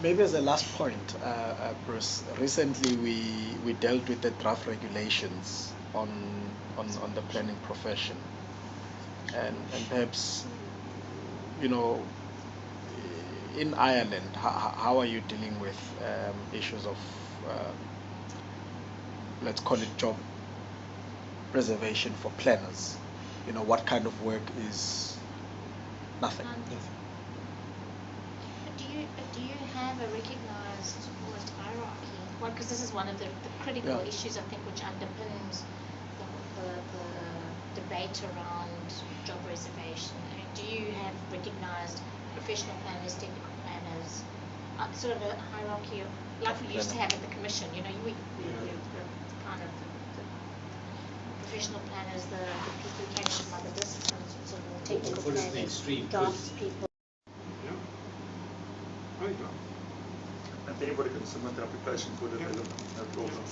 Maybe as a last point, Bruce, recently we dealt with the draft regulations on the planning profession, and perhaps, you know, in Ireland, how are you dealing with issues of let's call it job preservation for planners? You know, what kind of work is nothing? Do you have a recognised almost hierarchy? Well, because this is one of the critical issues, I think, which underpins the debate around job reservation. I mean, do you have recognised professional planners, technical planners, sort of a hierarchy of, like we used to have at the commission? You know, we kind of the professional planners, the people who came from other disciplines, sort of more technical planners, drafts people. And anybody can submit an application for development, no problem.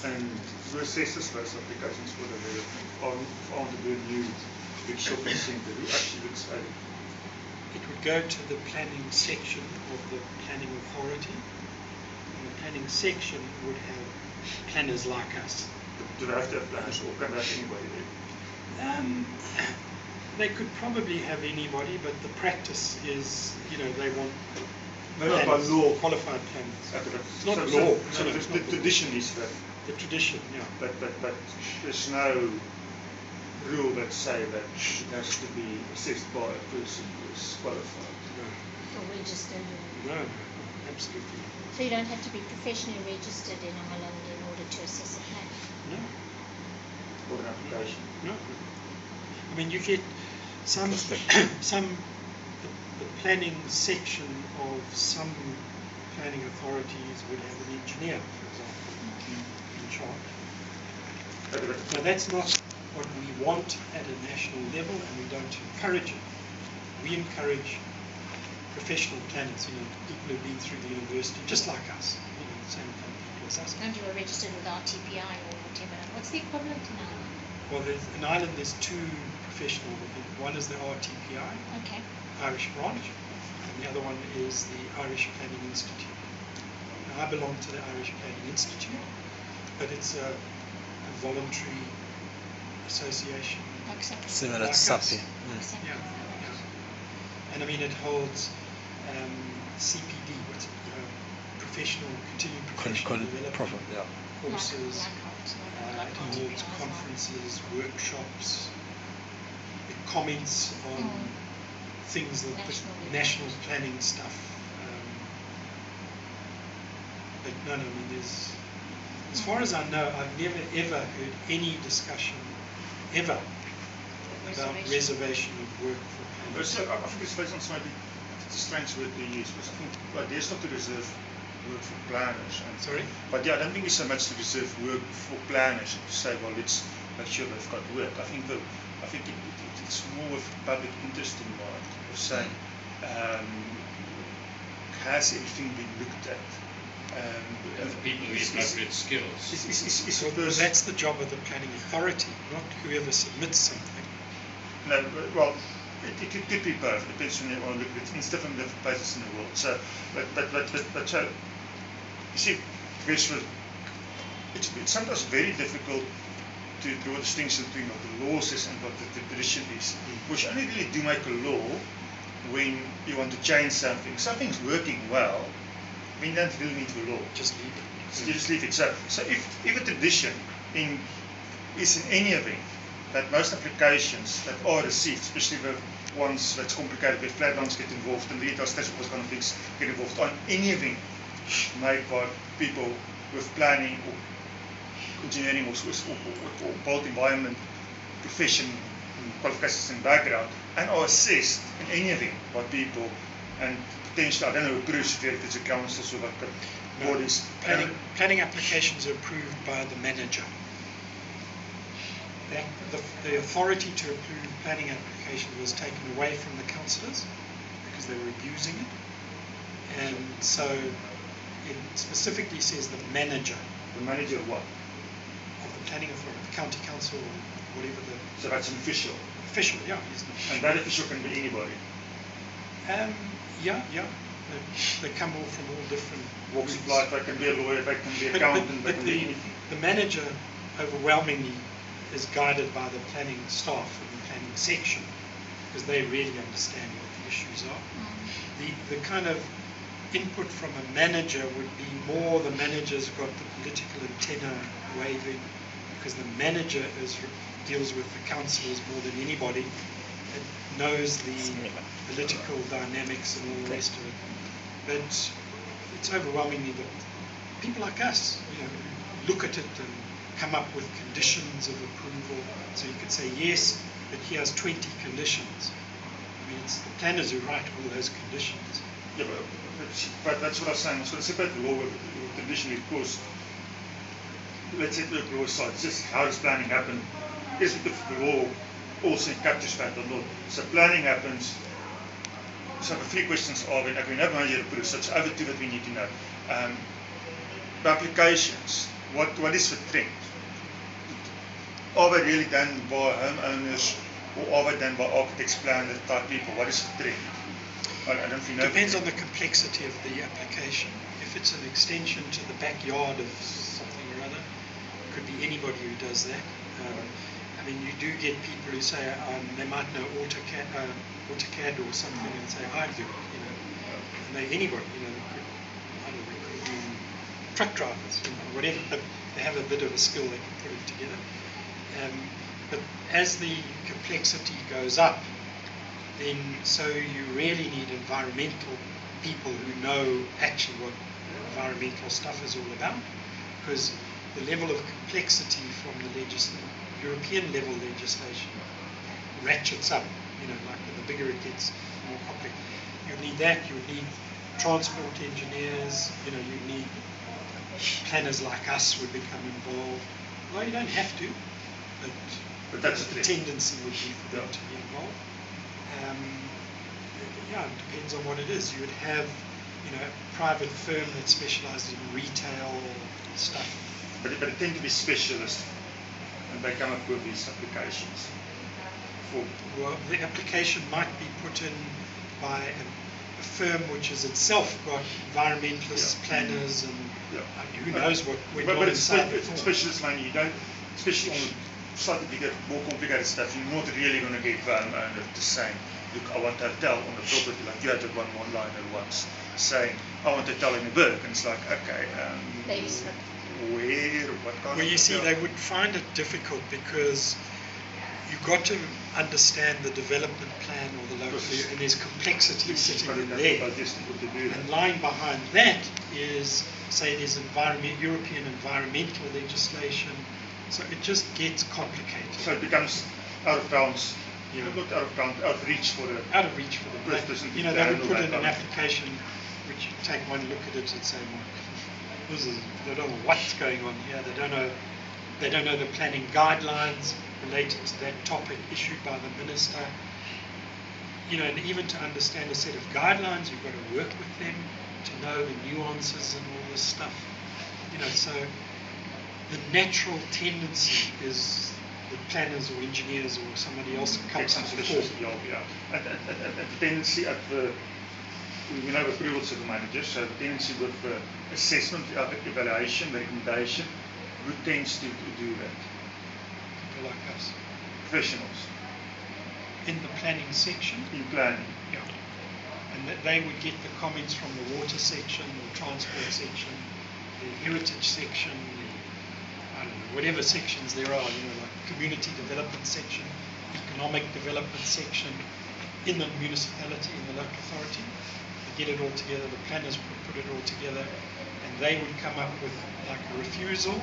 And we assess those applications for development. On the new big shopping centre, who actually looks at it? It would go to the planning section of the planning authority, and the planning section would have planners like us. Do they have to have planners, or can they have anybody there? They could probably have anybody, but the practice is, you know, they want by law qualified planners. It's not law. So the tradition is that. The tradition, yeah. But there's no rule that say that it has to be assessed by a person who is qualified. No. Or registered. No, absolutely not. So you don't have to be professionally registered in Ireland in order to assess a plan? No. For an application? No. I mean, you get some the planning section of some planning authorities would have an engineer, for example, in charge. But that's not what we want at a national level, and we don't encourage it. We encourage professional planners, you know, people who've been through the university, just like us, you know, the same kind of people as us. And you are registered with RTPI or whatever. What's the equivalent in Ireland? Well, in Ireland there's two professional. One is the RTPI, okay, Irish branch, and the other one is the Irish Planning Institute. Now, I belong to the Irish Planning Institute, but it's a voluntary association. Similar to SAPI. Yeah. And I mean, it holds CPD, what's it, professional, continuing professional development courses. It holds conferences, workshops. It comments on things that the national planning stuff. But no, I mean, there's, as far as I know, I've never ever heard any discussion ever about reservation of work for planners. So I think it's based on maybe it's a strange word to use, because I think the idea is not to reserve work for planners. Sorry? But yeah, I don't think it's so much to reserve work for planners and to say, well, let's make sure they've got work. I think it's more of public interest in mind of saying, has everything been looked at? And the people with appropriate skills. That's the job of the planning authority, not whoever submits something. No, well, it could be both. It depends on you look at it. It's different places in the world. So, but so, you see, it's sometimes very difficult to draw a distinction between what the law says and what the tradition is. Because you only really do make a law when you want to change something. Something's working well. We don't really need the law. Just leave it. So you just leave it. So if a tradition is in any event that most applications that are received, especially the ones that's complicated, where flatlines get involved and retail station kind of things get involved, on any event made by people with planning or engineering or built environment profession qualifications and background, and are assessed in any event by people and potentially, I don't know, approved if it's a council, so like bodies. Planning applications are approved by the manager. The authority to approve planning applications was taken away from the councillors because they were abusing it, and so it specifically says the manager. The manager of what? Of the planning authority, the county council, or whatever the. So that's an official. Official, yeah. And that official can be anybody. Yeah. They come all from all different Walks of routes. life. They can be a lawyer, they can be an accountant, they can be anything. the manager overwhelmingly is guided by the planning staff and the planning section, because they really understand what the issues are. The kind of input from a manager would be more the manager's got the political antenna waving, because the manager deals with the councillors more than anybody. It knows the political dynamics and all the rest of it. But it's overwhelmingly the people like us, who look at it and come up with conditions of approval. So you could say, yes, but here's 20 conditions. I mean, it's the planners who write all those conditions. Yeah, but that's what I was saying. So separate the law with condition, because let's say the law side, it's just how does planning happen? Is the law also captures that or not? So planning happens. So the three questions are, when we have manager approved, so it's over two that we need to know. The applications, what is the trend? Are they really done by homeowners, or are they done by architects, planners type people? What is the trend? I don't know if you know. Depends on the complexity of the application. If it's an extension to the backyard of something or other, it could be anybody who does that. I mean, you do get people who say they might know AutoCAD or something and say, I do it, And they anybody, they could be truck drivers, whatever, but they have a bit of a skill, they can put it together. But as the complexity goes up, then so you really need environmental people who know actually what environmental stuff is all about, because the level of complexity from the European level legislation ratchets up, like the bigger it gets, the more complex. You need that, you need transport engineers, you need planners like us would become involved. Well, you don't have to, but that's the tendency would be for them to be involved. It depends on what it is. You would have, a private firm that specialises in retail stuff. But it tend to be specialists, and they come up with these applications. Well, the application might be put in by a firm which has itself got environmentalists, planners, and who knows what went on inside. But it's specialist money. You don't, especially on slightly bigger, more complicated stuff, you're not really going to get one owner to say, look, I want a hotel on the property, like you had one liner once, saying, I want a hotel in the Berg, and it's like, okay, where, what kind of you see, hotel? they would find it difficult because you've got to understand the development plan or the local, and there's complexity sitting in there. And lying behind that is, say, there's European environmental legislation, so it just gets complicated. So it becomes out of bounds, not out of bounds, out of reach for the person. They would put in an application which you take one look at it and say, well, they don't know what's going on here. They don't know the planning guidelines related to that topic issued by the minister. And even to understand a set of guidelines, you've got to work with them to know the nuances and all this stuff. So the natural tendency is the planners or engineers or somebody else comes up before. And the tendency at the approvals of the manager, so the tendency with the assessment, evaluation, the recommendation, who tends to do that? People like us. Professionals. In the planning section? In planning. Yeah. And they would get the comments from the water section, the transport section, the heritage section, whatever sections there are, like community development section, economic development section, in the municipality, in the local authority. They get it all together, the planners put it all together, and they would come up with like a refusal,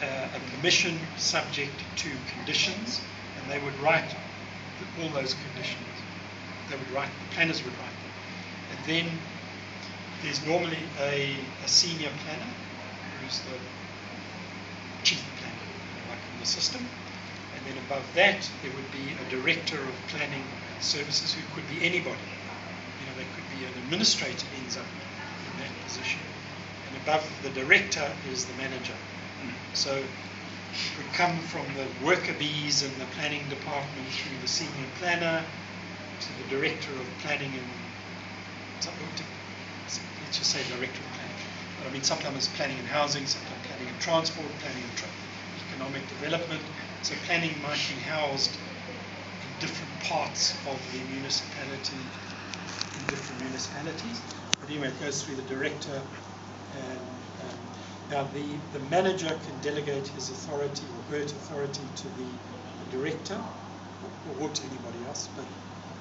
a permission subject to conditions, and they would write all those conditions. They would write, the planners would write them. And then there's normally a senior planner who's the chief planner, like in the system. And then above that, there would be a director of planning services who could be anybody. They could be an administrator ends up in that position. And above the director is the manager. So it would come from the worker bees in the planning department through the senior planner to the director of planning and let's just say director of planning. But I mean, sometimes planning and housing, sometimes planning and transport, planning and economic development. So planning might be housed in different parts of the municipality, in different municipalities. But anyway, it goes through the director, and now the manager can delegate his authority or her authority to the director or to anybody else, but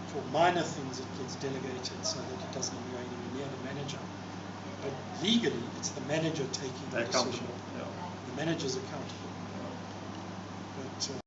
for minor things it gets delegated so that it doesn't go anywhere near the manager. But legally, it's the manager taking the decision. Yeah. The manager's accountable. But